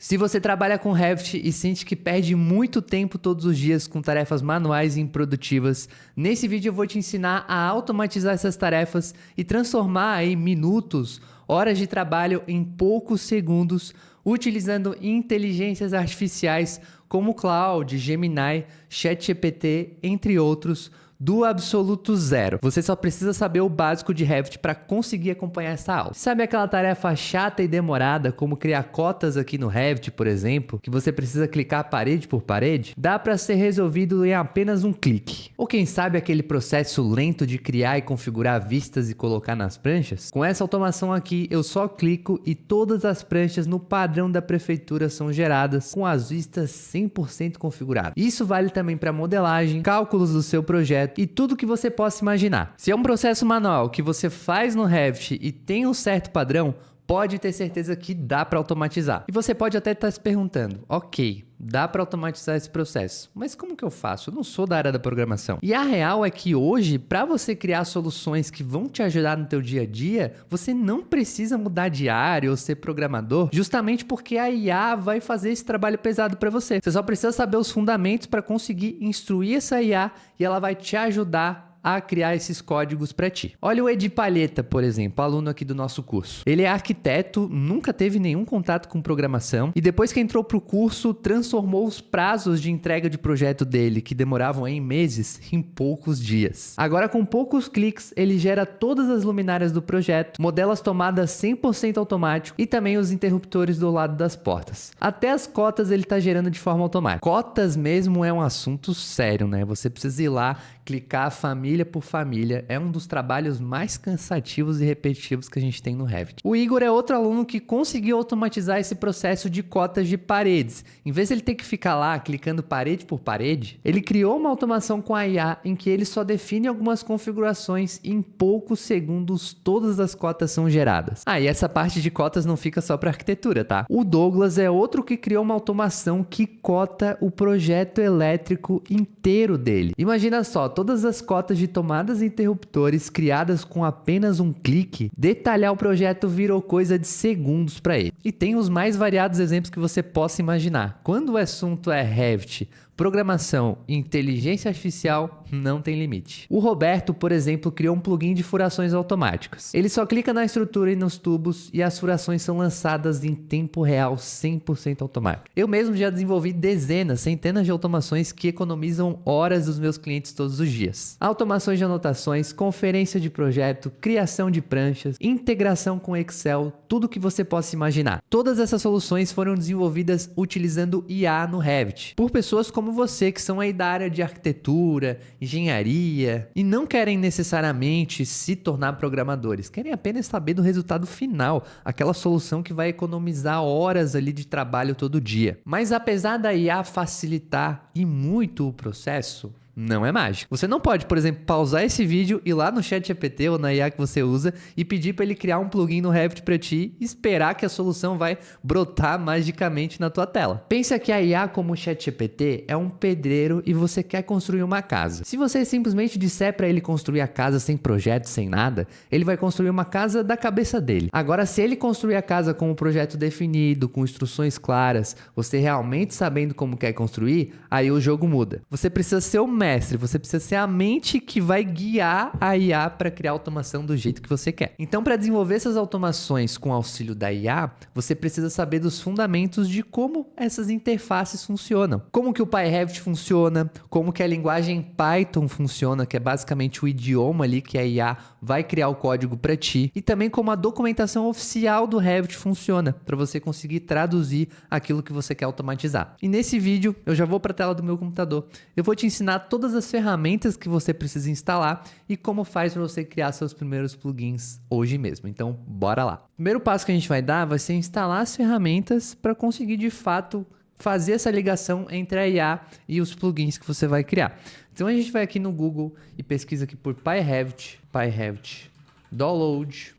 Se você trabalha com Revit e sente que perde muito tempo todos os dias com tarefas manuais e improdutivas, nesse vídeo eu vou te ensinar a automatizar essas tarefas e transformar em minutos, horas de trabalho em poucos segundos, utilizando inteligências artificiais como Claude, Gemini, ChatGPT, entre outros, do absoluto zero. Você só precisa saber o básico de Revit para conseguir acompanhar essa aula. Sabe aquela tarefa chata e demorada, como criar cotas aqui no Revit, por exemplo, que você precisa clicar parede por parede? Dá para ser resolvido em apenas um clique. Ou quem sabe aquele processo lento de criar e configurar vistas e colocar nas pranchas? Com essa automação aqui, eu só clico e todas as pranchas no padrão da prefeitura são geradas com as vistas 100% configuradas. Isso vale também para modelagem, cálculos do seu projeto e tudo que você possa imaginar. Se é um processo manual que você faz no Revit e tem um certo padrão, pode ter certeza que dá para automatizar. E você pode até estar se perguntando, ok, dá para automatizar esse processo, mas como que eu faço? Eu não sou da área da programação. E a real é que hoje, para você criar soluções que vão te ajudar no teu dia a dia, você não precisa mudar de área ou ser programador, justamente porque a IA vai fazer esse trabalho pesado para você. Você só precisa saber os fundamentos para conseguir instruir essa IA e ela vai te ajudar a criar esses códigos para ti. Olha o Edi Palheta, por exemplo, aluno aqui do nosso curso. Ele é arquiteto, nunca teve nenhum contato com programação e depois que entrou para o curso, transformou os prazos de entrega de projeto dele, que demoravam em meses, em poucos dias. Agora, com poucos cliques, ele gera todas as luminárias do projeto, modela as tomadas 100% automático e também os interruptores do lado das portas. Até as cotas ele está gerando de forma automática. Cotas mesmo é um assunto sério, né? Você precisa ir lá, clicar família por família, é um dos trabalhos mais cansativos e repetitivos que a gente tem no Revit. O Igor é outro aluno que conseguiu automatizar esse processo de cotas de paredes. Em vez de ele ter que ficar lá clicando parede por parede, ele criou uma automação com a IA em que ele só define algumas configurações e em poucos segundos todas as cotas são geradas. Ah, e essa parte de cotas não fica só para arquitetura, tá? O Douglas é outro que criou uma automação que cota o projeto elétrico inteiro dele. Imagina só, todas as cotas de tomadas e interruptores criadas com apenas um clique, detalhar o projeto virou coisa de segundos para ele. E tem os mais variados exemplos que você possa imaginar. Quando o assunto é Revit, programação e inteligência artificial, não tem limite. O Roberto, por exemplo, criou um plugin de furações automáticas. Ele só clica na estrutura e nos tubos e as furações são lançadas em tempo real 100% automático. Eu mesmo já desenvolvi dezenas, centenas de automações que economizam horas dos meus clientes todos os dias. Automações de anotações, conferência de projeto, criação de pranchas, integração com Excel, tudo que você possa imaginar. Todas essas soluções foram desenvolvidas utilizando IA no Revit, por pessoas como você, que são aí da área de arquitetura, engenharia e não querem necessariamente se tornar programadores, querem apenas saber do resultado final, aquela solução que vai economizar horas ali de trabalho todo dia. Mas apesar da IA facilitar e muito o processo, não é mágico. Você não pode, por exemplo, pausar esse vídeo, ir lá no ChatGPT ou na IA que você usa e pedir para ele criar um plugin no Revit para ti e esperar que a solução vai brotar magicamente na tua tela. Pensa que a IA como o ChatGPT é um pedreiro e você quer construir uma casa. Se você simplesmente disser para ele construir a casa sem projeto, sem nada, ele vai construir uma casa da cabeça dele. Agora, se ele construir a casa com um projeto definido, com instruções claras, você realmente sabendo como quer construir, aí o jogo muda. Você precisa ser o mestre, você precisa ser a mente que vai guiar a IA para criar automação do jeito que você quer. Então, para desenvolver essas automações com auxílio da IA, você precisa saber dos fundamentos de como essas interfaces funcionam. Como que o PyRevit funciona, como que a linguagem Python funciona, que é basicamente o idioma ali que a IA vai criar o código para ti, e também como a documentação oficial do Revit funciona, para você conseguir traduzir aquilo que você quer automatizar. E nesse vídeo, eu já vou para a tela do meu computador, eu vou te ensinar todas as ferramentas que você precisa instalar e como faz para você criar seus primeiros plugins hoje mesmo. Então, bora lá. O primeiro passo que a gente vai dar vai ser instalar as ferramentas para conseguir de fato fazer essa ligação entre a IA e os plugins que você vai criar. Então a gente vai aqui no Google e pesquisa aqui por PyRevit Download.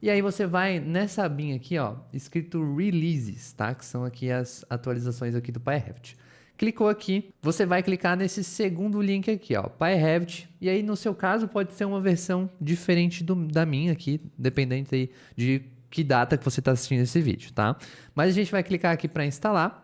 E aí você vai nessa abinha aqui, ó, escrito Releases, tá? Que são aqui as atualizações aqui do PyRevit. Clicou aqui, você vai clicar nesse segundo link aqui, ó, PyRevit, e aí no seu caso pode ser uma versão diferente da minha aqui, dependente aí de que data que você está assistindo esse vídeo, tá? Mas a gente vai clicar aqui para instalar.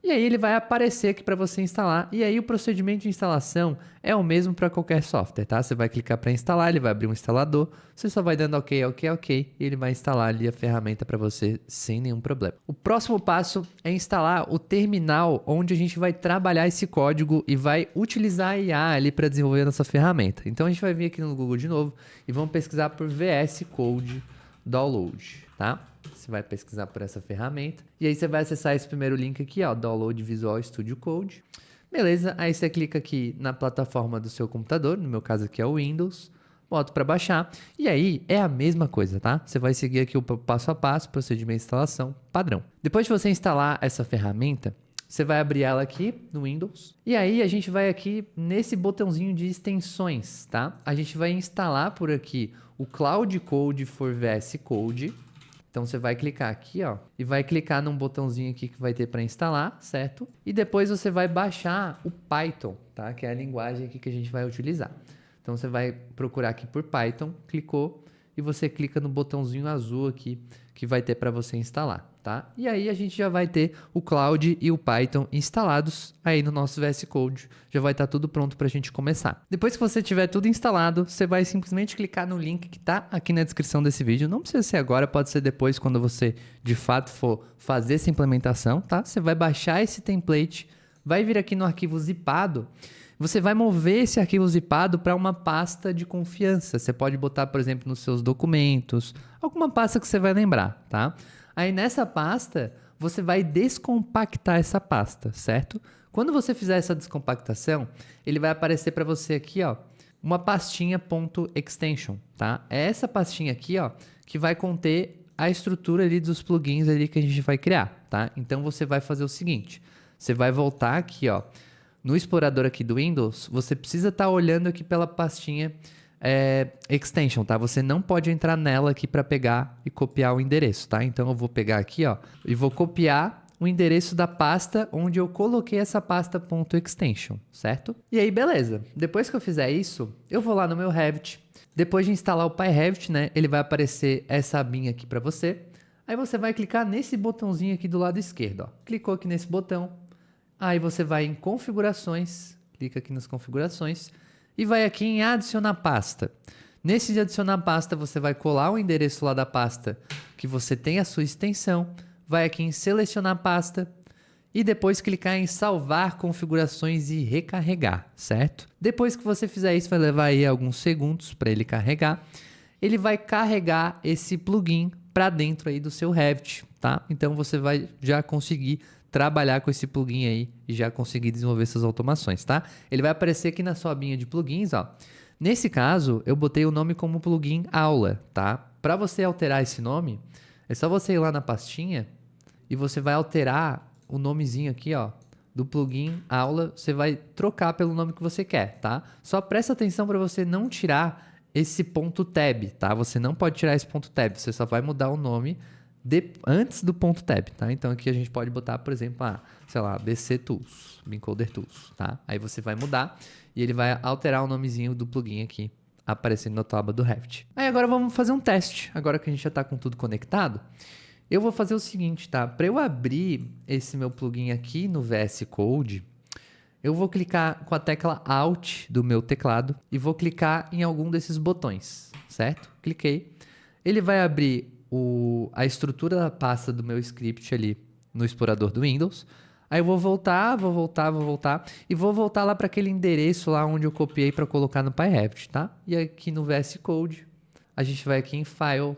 E aí ele vai aparecer aqui para você instalar. E aí o procedimento de instalação é o mesmo para qualquer software, tá? Você vai clicar para instalar, ele vai abrir um instalador. Você só vai dando ok, ok, ok. E ele vai instalar ali a ferramenta para você sem nenhum problema. O próximo passo é instalar o terminal onde a gente vai trabalhar esse código e vai utilizar a IA ali para desenvolver a nossa ferramenta. Então a gente vai vir aqui no Google de novo e vamos pesquisar por VS Code Download, tá? Você vai pesquisar por essa ferramenta. E aí você vai acessar esse primeiro link aqui, ó, Download Visual Studio Code. Beleza, aí você clica aqui na plataforma do seu computador, no meu caso aqui é o Windows, boto para baixar. E aí é a mesma coisa, tá? Você vai seguir aqui o passo a passo, procedimento de instalação padrão. Depois de você instalar essa ferramenta, você vai abrir ela aqui no Windows. E aí a gente vai aqui nesse botãozinho de extensões, tá? A gente vai instalar por aqui o Cloud Code for VS Code. Então você vai clicar aqui, ó, e vai clicar num botãozinho aqui que vai ter para instalar, certo? E depois você vai baixar o Python, tá? Que é a linguagem aqui que a gente vai utilizar. Então você vai procurar aqui por Python, clicou e você clica no botãozinho azul aqui que vai ter para você instalar, tá? E aí a gente já vai ter o Cloud e o Python instalados aí no nosso VS Code. Já vai estar tudo pronto para a gente começar. Depois que você tiver tudo instalado, você vai simplesmente clicar no link que está aqui na descrição desse vídeo. Não precisa ser agora, pode ser depois quando você de fato for fazer essa implementação, tá? Você vai baixar esse template, vai vir aqui no arquivo zipado. Você vai mover esse arquivo zipado para uma pasta de confiança. Você pode botar, por exemplo, nos seus documentos, alguma pasta que você vai lembrar, tá? Aí nessa pasta, você vai descompactar essa pasta, certo? Quando você fizer essa descompactação, ele vai aparecer para você aqui, ó, uma pastinha .extension, tá? É essa pastinha aqui, ó, que vai conter a estrutura ali dos plugins ali que a gente vai criar, tá? Então você vai fazer o seguinte, você vai voltar aqui, ó, no explorador aqui do Windows, você precisa estar olhando aqui pela pastinha extension, tá? Você não pode entrar nela aqui para pegar e copiar o endereço, tá? Então eu vou pegar aqui, ó, e vou copiar o endereço da pasta onde eu coloquei essa pasta .extension, certo? E aí, beleza. Depois que eu fizer isso, eu vou lá no meu Revit. Depois de instalar o PyRevit, né, ele vai aparecer essa abinha aqui para você. Aí você vai clicar nesse botãozinho aqui do lado esquerdo, ó. Clicou aqui nesse botão. Aí você vai em configurações, clica aqui nas configurações e vai aqui em adicionar pasta. Nesse de adicionar pasta, você vai colar o endereço lá da pasta que você tem a sua extensão, vai aqui em selecionar pasta e depois clicar em salvar configurações e recarregar, certo? Depois que você fizer isso, vai levar aí alguns segundos para ele carregar. Ele vai carregar esse plugin para dentro aí do seu Revit, tá? Então você vai já conseguir trabalhar com esse plugin aí e já conseguir desenvolver essas automações, tá? Ele vai aparecer aqui na sua abinha de plugins, ó. Nesse caso, eu botei o nome como plugin aula, tá? Para você alterar esse nome, é só você ir lá na pastinha e você vai alterar o nomezinho aqui, ó, do plugin aula, você vai trocar pelo nome que você quer, tá? Só presta atenção para você não tirar esse ponto tab, tá? Você não pode tirar esse ponto tab, você só vai mudar o nome antes do ponto tab, tá? Então aqui a gente pode botar, por exemplo, sei lá, BC Tools, Encoder Tools, tá? Aí você vai mudar e ele vai alterar o nomezinho do plugin aqui, aparecendo na tua aba do Revit. Aí agora vamos fazer um teste. Agora que a gente já está com tudo conectado, eu vou fazer o seguinte, tá? Para eu abrir esse meu plugin aqui no VS Code, eu vou clicar com a tecla Alt do meu teclado e vou clicar em algum desses botões, certo? Cliquei. Ele vai abrir a estrutura da pasta do meu script ali no explorador do Windows. Aí eu vou voltar e vou voltar lá para aquele endereço lá onde eu copiei para colocar no PyRevit, tá? E aqui no VS Code, a gente vai aqui em File,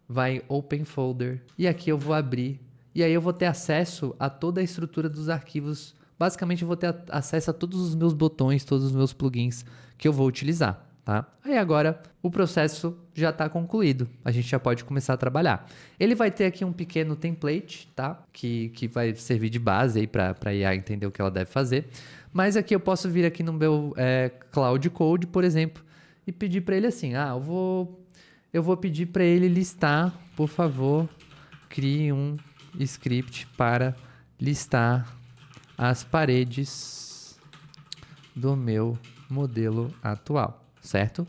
vai em Open Folder e aqui eu vou abrir e aí eu vou ter acesso a toda a estrutura dos arquivos. Basicamente eu vou ter acesso a todos os meus botões, todos os meus plugins que eu vou utilizar. Tá? Aí agora o processo já está concluído, a gente já pode começar a trabalhar. Ele vai ter aqui um pequeno template, tá? que vai servir de base para a IA entender o que ela deve fazer, mas aqui eu posso vir aqui no meu Cloud Code, por exemplo, e pedir para ele assim, eu vou pedir para ele listar, por favor, crie um script para listar as paredes do meu modelo atual. Certo?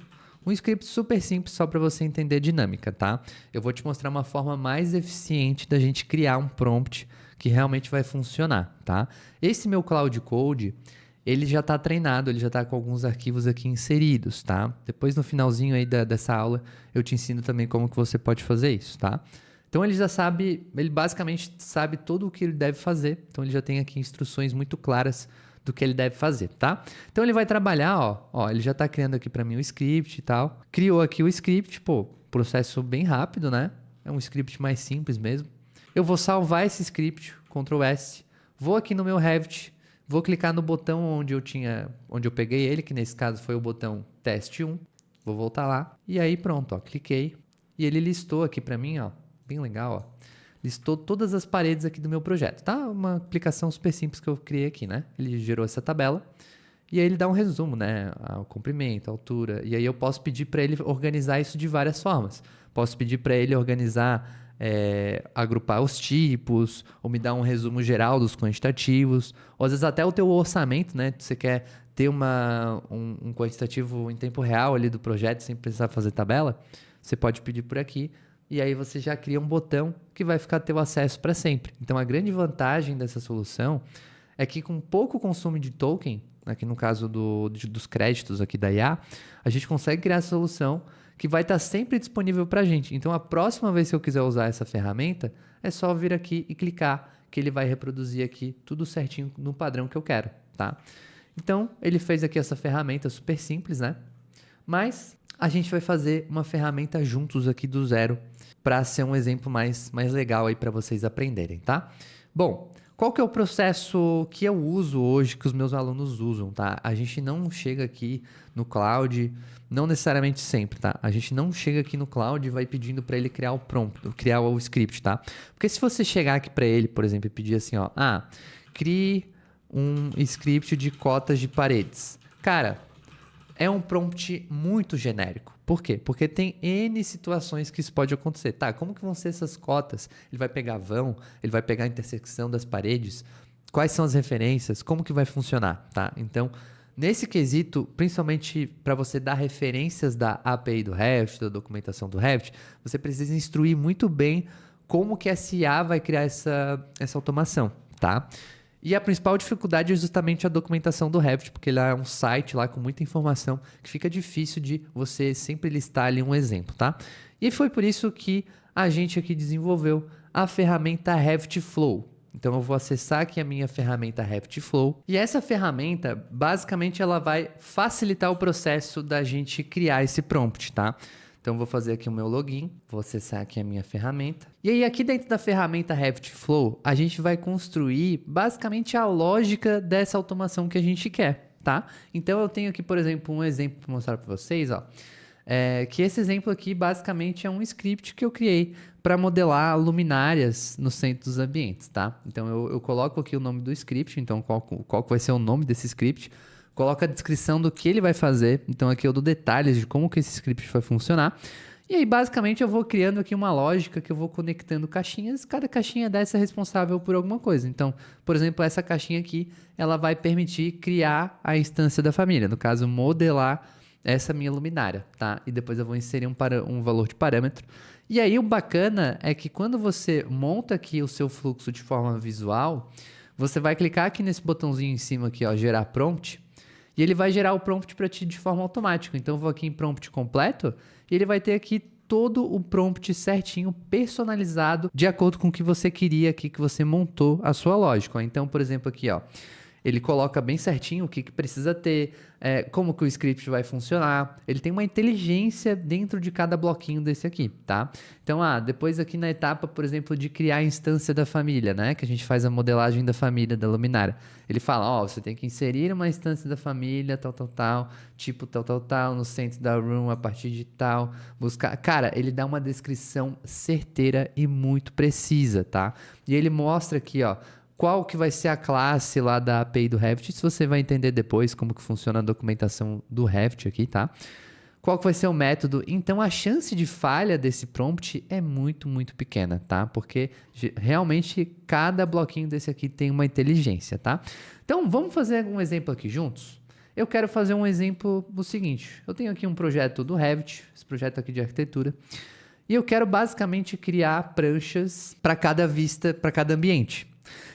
Um script super simples só para você entender a dinâmica, tá? Eu vou te mostrar uma forma mais eficiente da gente criar um prompt que realmente vai funcionar, tá? Esse meu Cloud Code, ele já está treinado, ele já está com alguns arquivos aqui inseridos, tá? Depois no finalzinho aí dessa aula eu te ensino também como que você pode fazer isso, tá? Então ele já sabe, ele basicamente sabe tudo o que ele deve fazer, então ele já tem aqui instruções muito claras do que ele deve fazer, tá? Então ele vai trabalhar, ó, ele já está criando aqui para mim o script e tal, criou aqui o script, pô, processo bem rápido, né? É um script mais simples mesmo. Eu vou salvar esse script, Ctrl S, vou aqui no meu Revit, vou clicar no botão onde eu peguei ele, que nesse caso foi o botão teste 1, vou voltar lá, e aí pronto, ó, cliquei, e ele listou aqui para mim, ó, bem legal, ó. Listou todas as paredes aqui do meu projeto, tá? Uma aplicação super simples que eu criei aqui, né? Ele gerou essa tabela e aí ele dá um resumo, né? O comprimento, a altura. E aí eu posso pedir para ele organizar isso de várias formas. Posso pedir para ele organizar, agrupar os tipos, ou me dar um resumo geral dos quantitativos, ou às vezes até o teu orçamento, né? Você quer ter um quantitativo em tempo real ali do projeto sem precisar fazer tabela, você pode pedir por aqui. E aí você já cria um botão que vai ficar teu acesso para sempre. Então a grande vantagem dessa solução é que com pouco consumo de token, aqui no caso dos créditos aqui da IA, a gente consegue criar essa solução que vai estar sempre disponível para a gente. Então a próxima vez que eu quiser usar essa ferramenta, é só vir aqui e clicar, que ele vai reproduzir aqui tudo certinho no padrão que eu quero, tá? Então ele fez aqui essa ferramenta super simples, né? Mas a gente vai fazer uma ferramenta juntos aqui do zero para ser um exemplo mais legal aí para vocês aprenderem, tá? Bom, qual que é o processo que eu uso hoje, que os meus alunos usam, tá? A gente não chega aqui no cloud, não necessariamente sempre, tá? A gente não chega aqui no cloud e vai pedindo para ele criar o prompt, criar o script, tá? Porque se você chegar aqui para ele, por exemplo, e pedir assim, ó, crie um script de cotas de paredes. Cara, é um prompt muito genérico. Por quê? Porque tem N situações que isso pode acontecer. Tá, como que vão ser essas cotas? Ele vai pegar vão? Ele vai pegar a intersecção das paredes? Quais são as referências? Como que vai funcionar? Tá? Então, nesse quesito, principalmente para você dar referências da API do Revit, da documentação do Revit, você precisa instruir muito bem como que a IA vai criar essa automação, tá? E a principal dificuldade é justamente a documentação do Revit, porque ele é um site lá com muita informação que fica difícil de você sempre listar ali um exemplo, tá? E foi por isso que a gente aqui desenvolveu a ferramenta Revit Flow. Então eu vou acessar aqui a minha ferramenta Revit Flow. E essa ferramenta, basicamente, ela vai facilitar o processo da gente criar esse prompt, tá? Então, vou fazer aqui o meu login, vou acessar aqui a minha ferramenta. E aí, aqui dentro da ferramenta Revit Flow, a gente vai construir basicamente a lógica dessa automação que a gente quer, tá? Então, eu tenho aqui, por exemplo, um exemplo para mostrar para vocês, ó. Que esse exemplo aqui, basicamente, é um script que eu criei para modelar luminárias no centro dos ambientes, tá? Então, eu coloco aqui o nome do script, então, qual vai ser o nome desse script? Coloca a descrição do que ele vai fazer. Então aqui eu dou detalhes de como que esse script vai funcionar. E aí basicamente eu vou criando aqui uma lógica que eu vou conectando caixinhas. Cada caixinha dessa é responsável por alguma coisa. Então, por exemplo, essa caixinha aqui, ela vai permitir criar a instância da família. No caso, modelar essa minha luminária, tá? E depois eu vou inserir um valor de parâmetro. E aí o bacana é que quando você monta aqui o seu fluxo de forma visual, você vai clicar aqui nesse botãozinho em cima aqui, ó, gerar prompt. E ele vai gerar o prompt para ti de forma automática. Então, eu vou aqui em prompt completo e ele vai ter aqui todo o prompt certinho, personalizado, de acordo com o que você queria aqui, que você montou a sua lógica. Então, por exemplo, aqui, ó, ele coloca bem certinho o que precisa ter, como que o script vai funcionar. Ele tem uma inteligência dentro de cada bloquinho desse aqui, tá? Então, depois aqui na etapa, por exemplo, de criar a instância da família, né? Que a gente faz a modelagem da família, da luminária. Ele fala, você tem que inserir uma instância da família, tal, tipo tal, no centro da room, a partir de tal, buscar... Cara, ele dá uma descrição certeira e muito precisa, tá? E ele mostra aqui, ó, qual que vai ser a classe lá da API do Revit, isso você vai entender depois como que funciona a documentação do Revit aqui, tá? Qual que vai ser o método? Então, a chance de falha desse prompt é muito, muito pequena, tá? Porque realmente cada bloquinho desse aqui tem uma inteligência, tá? Então, vamos fazer um exemplo aqui juntos? Eu quero fazer um exemplo do seguinte. Eu tenho aqui um projeto do Revit, esse projeto aqui de arquitetura, e eu quero basicamente criar pranchas para cada vista, para cada ambiente.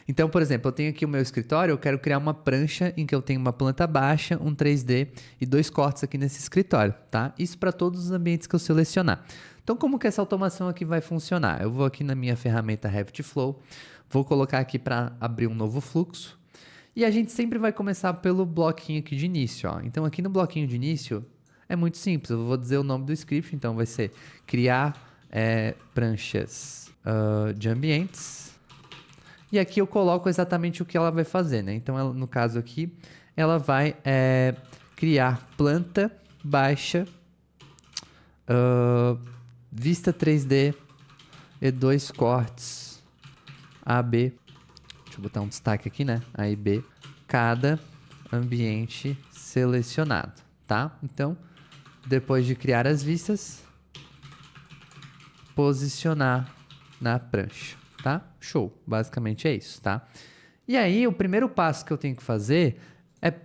Então, por exemplo, eu tenho aqui o meu escritório, eu quero criar uma prancha em que eu tenho uma planta baixa, um 3D e 2 cortes aqui nesse escritório, tá? Isso para todos os ambientes que eu selecionar. Então, como que essa automação aqui vai funcionar? Eu vou aqui na minha ferramenta Revit Flow, vou colocar aqui para abrir um novo fluxo, e a gente sempre vai começar pelo bloquinho aqui de início, ó. Então, aqui no bloquinho de início, é muito simples, eu vou dizer o nome do script, então vai ser criar pranchas de ambientes. E aqui eu coloco exatamente o que ela vai fazer, né? Então, ela, no caso aqui, ela vai criar planta baixa, vista 3D e 2 cortes A, B. Deixa eu botar um destaque aqui, né? A e B. Cada ambiente selecionado, tá? Então, depois de criar as vistas, posicionar na prancha, tá? Show. Basicamente é isso, tá? E aí, o primeiro passo que eu tenho que fazer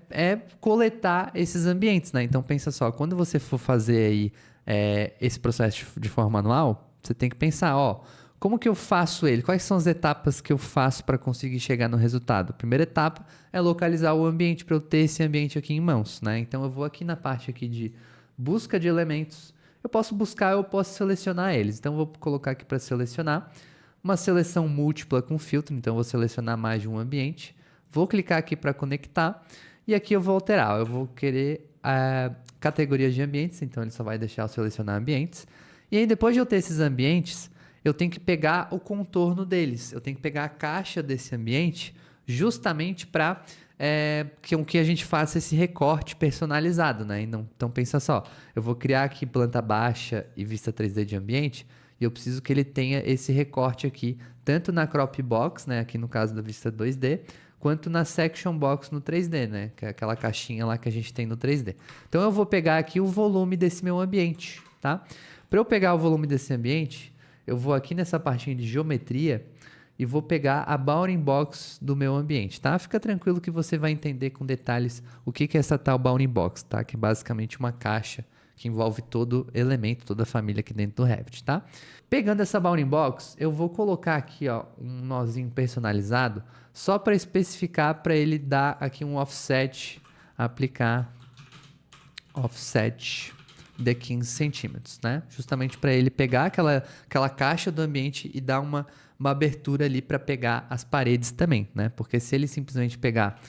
é coletar esses ambientes, né? Então, pensa só, quando você for fazer aí esse processo de forma manual, você tem que pensar, ó, como que eu faço ele? Quais são as etapas que eu faço para conseguir chegar no resultado? A primeira etapa é localizar o ambiente para eu ter esse ambiente aqui em mãos, né? Então, eu vou aqui na parte aqui de busca de elementos. Eu posso buscar, eu posso selecionar eles. Então, eu vou colocar aqui para selecionar uma seleção múltipla com filtro. Então, eu vou selecionar mais de um ambiente. Vou clicar aqui para conectar. E aqui eu vou alterar. Eu vou querer categorias de ambientes. Então, ele só vai deixar eu selecionar ambientes. E aí, depois de eu ter esses ambientes, eu tenho que pegar o contorno deles. Eu tenho que pegar a caixa desse ambiente justamente para que a gente faça esse recorte personalizado, né? Então, pensa só. Eu vou criar aqui planta baixa e vista 3D de ambiente e eu preciso que ele tenha esse recorte aqui, tanto na crop box, né? Aqui no caso da vista 2D, quanto na section box no 3D, né? Que é aquela caixinha lá que a gente tem no 3D. Então, eu vou pegar aqui o volume desse meu ambiente, tá? Para eu pegar o volume desse ambiente, eu vou aqui nessa partinha de geometria e vou pegar a bounding box do meu ambiente, tá? Fica tranquilo que você vai entender com detalhes o que é essa tal bounding box, tá? Que é basicamente uma caixa que envolve todo elemento, toda a família aqui dentro do Revit, tá? Pegando essa bounding box, eu vou colocar aqui, ó, um nozinho personalizado só para especificar para ele dar aqui um offset, aplicar offset de 15 centímetros, né? Justamente para ele pegar aquela caixa do ambiente e dar uma abertura ali para pegar as paredes também, né? Porque se ele simplesmente pegar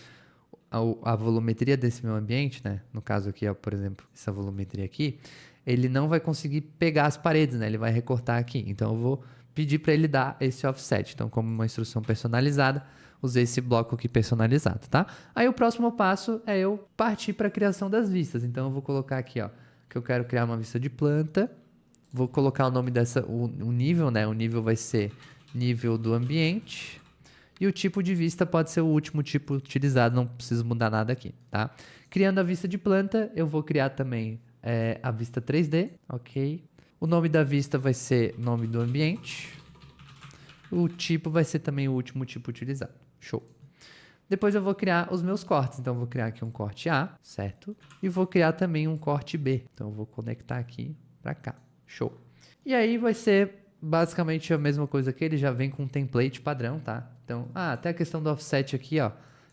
a volumetria desse meu ambiente, né? No caso aqui, ó, por exemplo, essa volumetria aqui, ele não vai conseguir pegar as paredes, né? Ele vai recortar aqui. Então, eu vou pedir para ele dar esse offset. Então, como uma instrução personalizada, usei esse bloco aqui personalizado, tá? Aí, o próximo passo é eu partir para a criação das vistas. Então, eu vou colocar aqui, ó, que eu quero criar uma vista de planta. Vou colocar o nome o nível, né? O nível vai ser nível do ambiente. E o tipo de vista pode ser o último tipo utilizado, não preciso mudar nada aqui, tá? Criando a vista de planta, eu vou criar também a vista 3D, ok? O nome da vista vai ser nome do ambiente. O tipo vai ser também o último tipo utilizado. Show! Depois eu vou criar os meus cortes. Então, eu vou criar aqui um corte A, certo? E vou criar também um corte B. Então, eu vou conectar aqui para cá. Show! E aí vai ser basicamente a mesma coisa que ele já vem com um template padrão, tá? Então, até a questão do offset aqui, ó,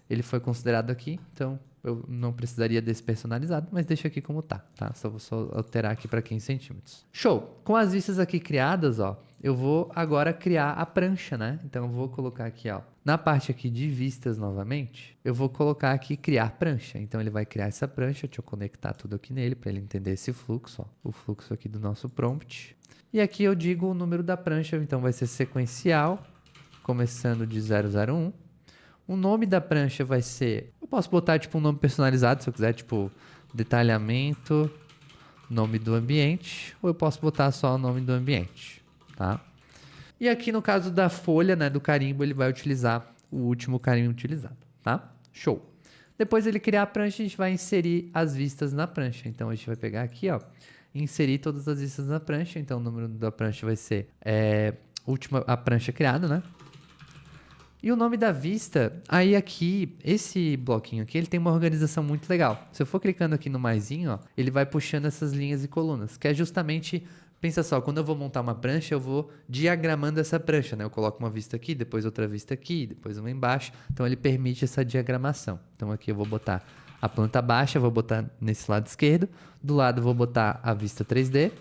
ele foi considerado aqui, então eu não precisaria desse personalizado, mas deixa aqui como tá? Só vou alterar aqui para 15 centímetros. Show! Com as vistas aqui criadas, ó, eu vou agora criar a prancha, né? Então, eu vou colocar aqui, ó, na parte aqui de vistas novamente, eu vou colocar aqui criar prancha. Então, ele vai criar essa prancha, deixa eu conectar tudo aqui nele para ele entender esse fluxo, ó, o fluxo aqui do nosso prompt. E aqui eu digo o número da prancha, então vai ser sequencial, começando de 001. O nome da prancha vai ser... Eu posso botar tipo um nome personalizado, se eu quiser, tipo detalhamento, nome do ambiente, ou eu posso botar só o nome do ambiente, tá? E aqui no caso da folha, né, do carimbo, ele vai utilizar o último carimbo utilizado, tá? Show! Depois ele criar a prancha, a gente vai inserir as vistas na prancha. Então, a gente vai pegar aqui, ó, inserir todas as vistas na prancha. Então, o número da prancha vai ser a prancha criada, né? E o nome da vista, aí aqui, esse bloquinho aqui, ele tem uma organização muito legal. Se eu for clicando aqui no maisinho, ó, ele vai puxando essas linhas e colunas, que é justamente, pensa só, quando eu vou montar uma prancha, eu vou diagramando essa prancha, né? Eu coloco uma vista aqui, depois outra vista aqui, depois uma embaixo. Então ele permite essa diagramação. Então aqui eu vou botar a planta baixa, vou botar nesse lado esquerdo, do lado eu vou botar a vista 3D,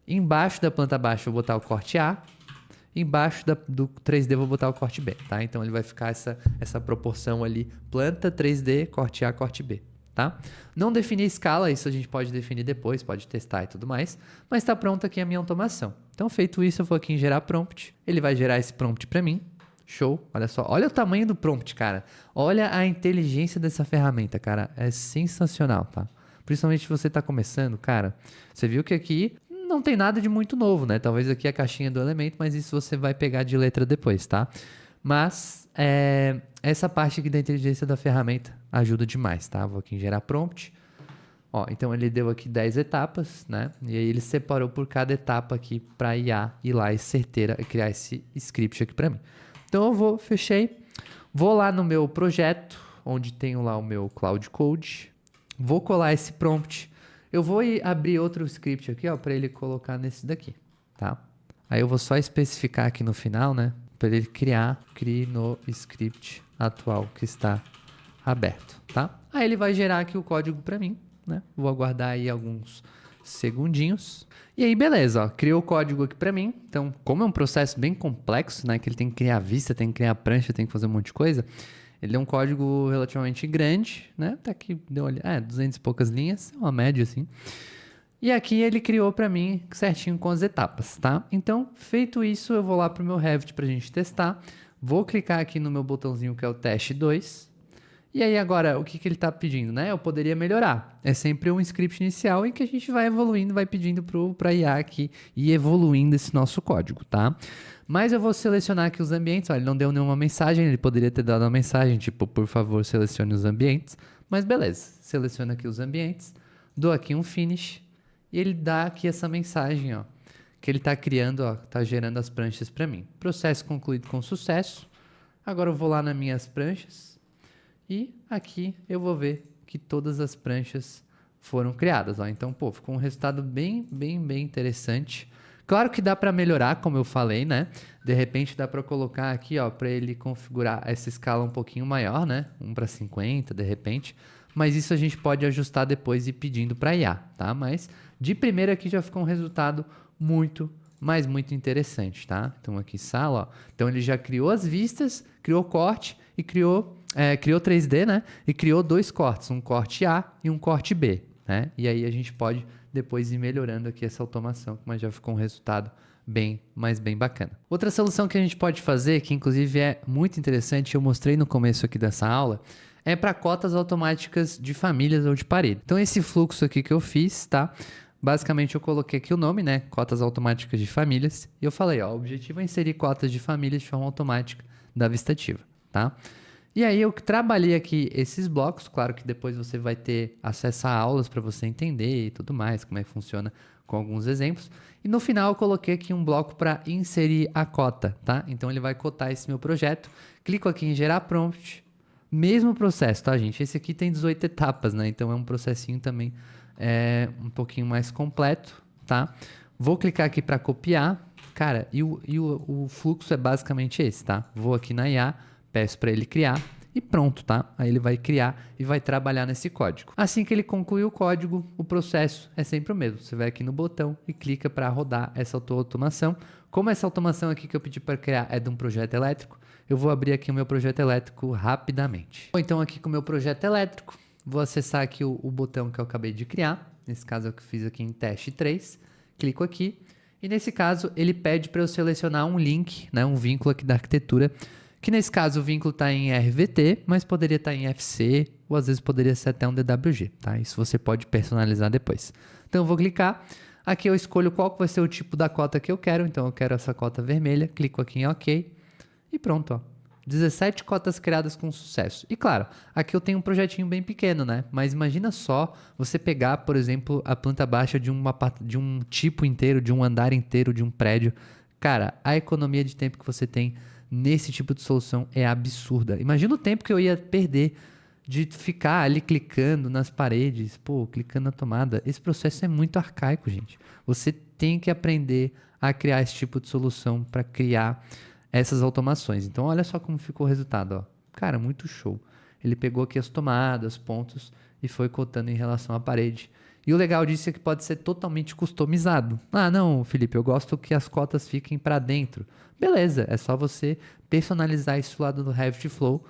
embaixo da planta baixa eu vou botar o corte A, embaixo do 3D eu vou botar o corte B, tá? Então ele vai ficar essa proporção ali, planta, 3D, corte A, corte B, tá? Não defini a escala, isso a gente pode definir depois, pode testar e tudo mais, mas está pronta aqui a minha automação. Então feito isso, eu vou aqui em gerar prompt, ele vai gerar esse prompt para mim, show, olha só, olha o tamanho do prompt, cara, olha a inteligência dessa ferramenta, cara, é sensacional, tá? Principalmente se você está começando, cara, você viu que aqui não tem nada de muito novo, né? Talvez aqui a caixinha do elemento, mas isso você vai pegar de letra depois, tá? Mas essa parte aqui da inteligência da ferramenta ajuda demais, tá? Vou aqui em gerar prompt. Ó, então ele deu aqui 10 etapas, né? E aí ele separou por cada etapa aqui para a IA ir lá e certeira e criar esse script aqui para mim. Então fechei, vou lá no meu projeto, onde tenho lá o meu Cloud Code, vou colar esse prompt. Eu vou abrir outro script aqui, ó, para ele colocar nesse daqui, tá? Aí eu vou só especificar aqui no final, né? Para ele crie no script atual que está aberto, tá? Aí ele vai gerar aqui o código para mim, né? Vou aguardar aí alguns segundinhos. E aí, beleza, ó, criou o código aqui para mim. Então, como é um processo bem complexo, né? Que ele tem que criar a vista, tem que criar a prancha, tem que fazer um monte de coisa. Ele é um código relativamente grande, né? Tá aqui, deu 200 e poucas linhas, uma média assim. E aqui ele criou para mim certinho com as etapas, tá? Então, feito isso, eu vou lá pro meu Revit pra gente testar. Vou clicar aqui no meu botãozinho que é o teste 2. E aí agora, o que ele tá pedindo, né? Eu poderia melhorar. É sempre um script inicial em que a gente vai evoluindo, vai pedindo pra IA aqui e evoluindo esse nosso código, tá? Mas eu vou selecionar aqui os ambientes. Olha, ele não deu nenhuma mensagem, ele poderia ter dado uma mensagem, tipo, por favor, selecione os ambientes. Mas beleza, seleciona aqui os ambientes, dou aqui um finish e ele dá aqui essa mensagem, ó, que ele está criando, ó, está gerando as pranchas para mim. Processo concluído com sucesso. Agora eu vou lá nas minhas pranchas e aqui eu vou ver que todas as pranchas foram criadas, ó. Então, pô, ficou um resultado bem interessante. Claro que dá para melhorar, como eu falei, né? De repente dá para colocar aqui, ó, para ele configurar essa escala um pouquinho maior, né? 1:50, de repente. Mas isso a gente pode ajustar depois e ir pedindo para IA, tá? Mas de primeira aqui já ficou um resultado muito interessante, tá? Então aqui sala, ó. Então ele já criou as vistas, criou corte e criou 3D, né? E criou 2 cortes, um corte A e um corte B, né? E aí a gente pode depois ir melhorando aqui essa automação, mas já ficou um resultado bem bacana. Outra solução que a gente pode fazer, que inclusive é muito interessante, eu mostrei no começo aqui dessa aula, é para cotas automáticas de famílias ou de parede. Então esse fluxo aqui que eu fiz, tá? Basicamente eu coloquei aqui o nome, né? Cotas automáticas de famílias. E eu falei, ó, o objetivo é inserir cotas de famílias de forma automática da vista ativa, tá? E aí eu trabalhei aqui esses blocos, claro que depois você vai ter acesso a aulas para você entender e tudo mais, como é que funciona com alguns exemplos. E no final eu coloquei aqui um bloco para inserir a cota, tá? Então ele vai cotar esse meu projeto. Clico aqui em gerar prompt. Mesmo processo, tá, gente? Esse aqui tem 18 etapas, né? Então é um processinho também um pouquinho mais completo, tá? Vou clicar aqui para copiar. Cara, e o fluxo é basicamente esse, tá? Vou aqui na IA, peço para ele criar e pronto, tá? Aí ele vai criar e vai trabalhar nesse código. Assim que ele concluir o código, o processo é sempre o mesmo. Você vai aqui no botão e clica para rodar essa automação. Como essa automação aqui que eu pedi para criar é de um projeto elétrico, eu vou abrir aqui o meu projeto elétrico rapidamente. Então aqui com o meu projeto elétrico, vou acessar aqui o botão que eu acabei de criar. Nesse caso eu fiz aqui em teste 3. Clico aqui e nesse caso ele pede para eu selecionar um link, né, um vínculo aqui da arquitetura, que nesse caso o vínculo está em RVT, mas poderia estar em FC ou às vezes poderia ser até um DWG, tá? Isso você pode personalizar depois. Então eu vou clicar, aqui eu escolho qual vai ser o tipo da cota que eu quero, então eu quero essa cota vermelha, clico aqui em OK e pronto, ó. 17 cotas criadas com sucesso. E claro, aqui eu tenho um projetinho bem pequeno, né? Mas imagina só você pegar, por exemplo, a planta baixa de um tipo inteiro, de um andar inteiro, de um prédio. Cara, a economia de tempo que você tem nesse tipo de solução é absurda. Imagina o tempo que eu ia perder de ficar ali clicando nas paredes, clicando na tomada. Esse processo é muito arcaico, gente. Você tem que aprender a criar esse tipo de solução para criar essas automações. Então, olha só como ficou o resultado, ó. Cara, muito show. Ele pegou aqui as tomadas, pontos e foi cotando em relação à parede. E o legal disso é que pode ser totalmente customizado. Ah, não, Felipe, eu gosto que as cotas fiquem para dentro. Beleza, é só você personalizar isso lá do Revit Flow,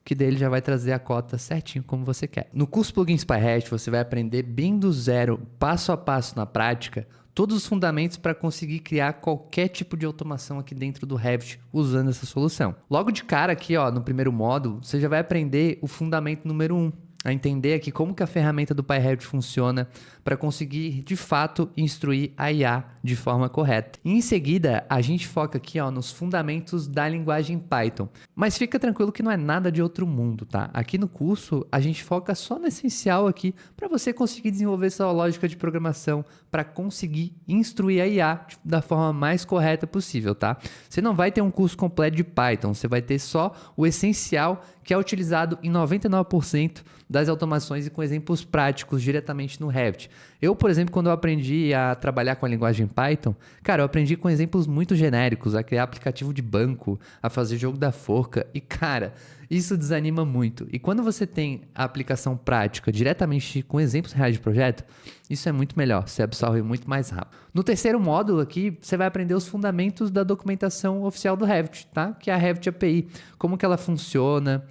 que daí ele já vai trazer a cota certinho como você quer. No curso Plugins PyRest, você vai aprender bem do zero, passo a passo na prática, todos os fundamentos para conseguir criar qualquer tipo de automação aqui dentro do Revit usando essa solução. Logo de cara aqui, ó, no primeiro módulo, você já vai aprender o fundamento número 1, a entender aqui como que a ferramenta do PyRevit funciona para conseguir, de fato, instruir a IA de forma correta. E em seguida, a gente foca aqui, ó, nos fundamentos da linguagem Python. Mas fica tranquilo que não é nada de outro mundo, tá? Aqui no curso, a gente foca só no essencial aqui para você conseguir desenvolver sua lógica de programação para conseguir instruir a IA da forma mais correta possível, tá? Você não vai ter um curso completo de Python, você vai ter só o essencial que é utilizado em 99% das automações e com exemplos práticos diretamente no Revit. Eu, por exemplo, quando eu aprendi a trabalhar com a linguagem Python, cara, eu aprendi com exemplos muito genéricos, a criar aplicativo de banco, a fazer jogo da forca e, cara, isso desanima muito. E quando você tem a aplicação prática diretamente com exemplos reais de projeto, isso é muito melhor, você absorve muito mais rápido. No terceiro módulo aqui, você vai aprender os fundamentos da documentação oficial do Revit, tá? Que é a Revit API, como que ela funciona,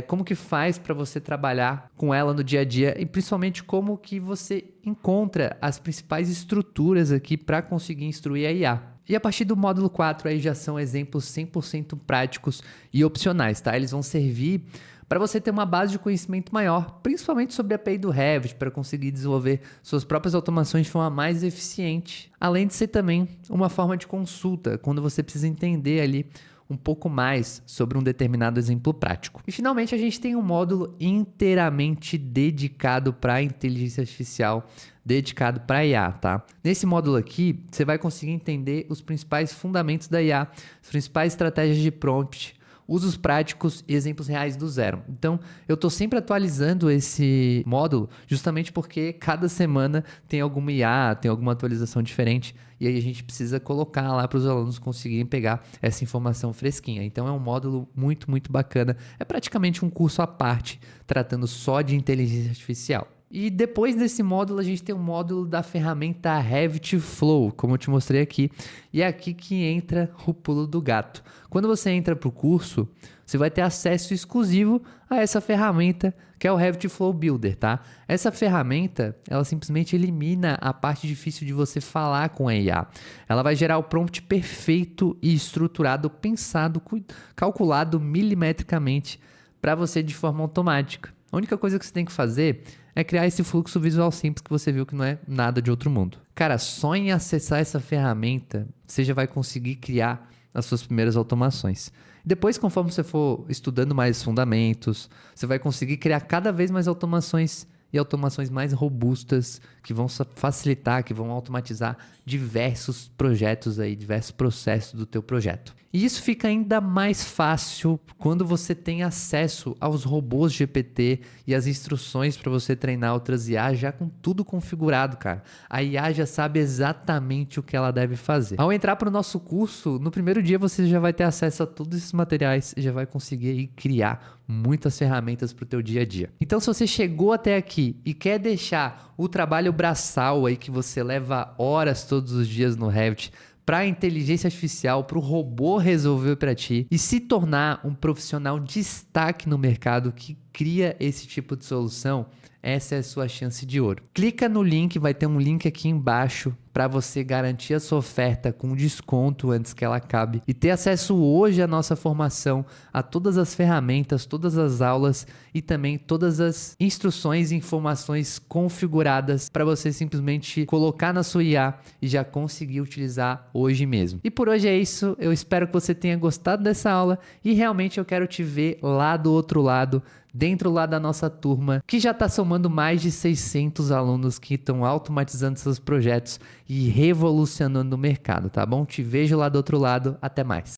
como que faz para você trabalhar com ela no dia a dia e principalmente como que você encontra as principais estruturas aqui para conseguir instruir a IA. E a partir do módulo 4 aí já são exemplos 100% práticos e opcionais, tá? Eles vão servir para você ter uma base de conhecimento maior, principalmente sobre a API do Revit, para conseguir desenvolver suas próprias automações de forma mais eficiente. Além de ser também uma forma de consulta, quando você precisa entender ali um pouco mais sobre um determinado exemplo prático. E finalmente a gente tem um módulo inteiramente dedicado para a inteligência artificial, dedicado para a IA, tá? Nesse módulo aqui, você vai conseguir entender os principais fundamentos da IA, as principais estratégias de prompt, usos práticos e exemplos reais do zero. Então, eu estou sempre atualizando esse módulo justamente porque cada semana tem alguma IA, tem alguma atualização diferente e aí a gente precisa colocar lá para os alunos conseguirem pegar essa informação fresquinha. Então, é um módulo muito, muito bacana. É praticamente um curso à parte, tratando só de inteligência artificial. E depois desse módulo, a gente tem um módulo da ferramenta Revit Flow, como eu te mostrei aqui. E é aqui que entra o pulo do gato. Quando você entra para o curso, você vai ter acesso exclusivo a essa ferramenta, que é o Revit Flow Builder, tá? Essa ferramenta, ela simplesmente elimina a parte difícil de você falar com a IA. Ela vai gerar o prompt perfeito e estruturado, pensado, calculado milimetricamente para você de forma automática. A única coisa que você tem que fazer é criar esse fluxo visual simples que você viu que não é nada de outro mundo. Cara, só em acessar essa ferramenta, você já vai conseguir criar as suas primeiras automações. Depois, conforme você for estudando mais fundamentos, você vai conseguir criar cada vez mais automações e automações mais robustas que vão facilitar, que vão automatizar diversos projetos aí, diversos processos do teu projeto. E isso fica ainda mais fácil quando você tem acesso aos robôs GPT e as instruções para você treinar outras IA já com tudo configurado, cara. A IA já sabe exatamente o que ela deve fazer. Ao entrar para o nosso curso, no primeiro dia você já vai ter acesso a todos esses materiais e já vai conseguir aí criar muitas ferramentas para o teu dia a dia. Então, se você chegou até aqui e quer deixar o trabalho braçal aí que você leva horas todos os dias no Revit para a inteligência artificial, para o robô resolver para ti e se tornar um profissional de destaque no mercado que cria esse tipo de solução, essa é a sua chance de ouro. Clica no link, vai ter um link aqui embaixo para você garantir a sua oferta com desconto antes que ela acabe e ter acesso hoje à nossa formação, a todas as ferramentas, todas as aulas e também todas as instruções e informações configuradas para você simplesmente colocar na sua IA e já conseguir utilizar hoje mesmo. E por hoje é isso, eu espero que você tenha gostado dessa aula e realmente eu quero te ver lá do outro lado, dentro lá da nossa turma, que já está somando mais de 600 alunos que estão automatizando seus projetos e revolucionando o mercado, tá bom? Te vejo lá do outro lado, até mais.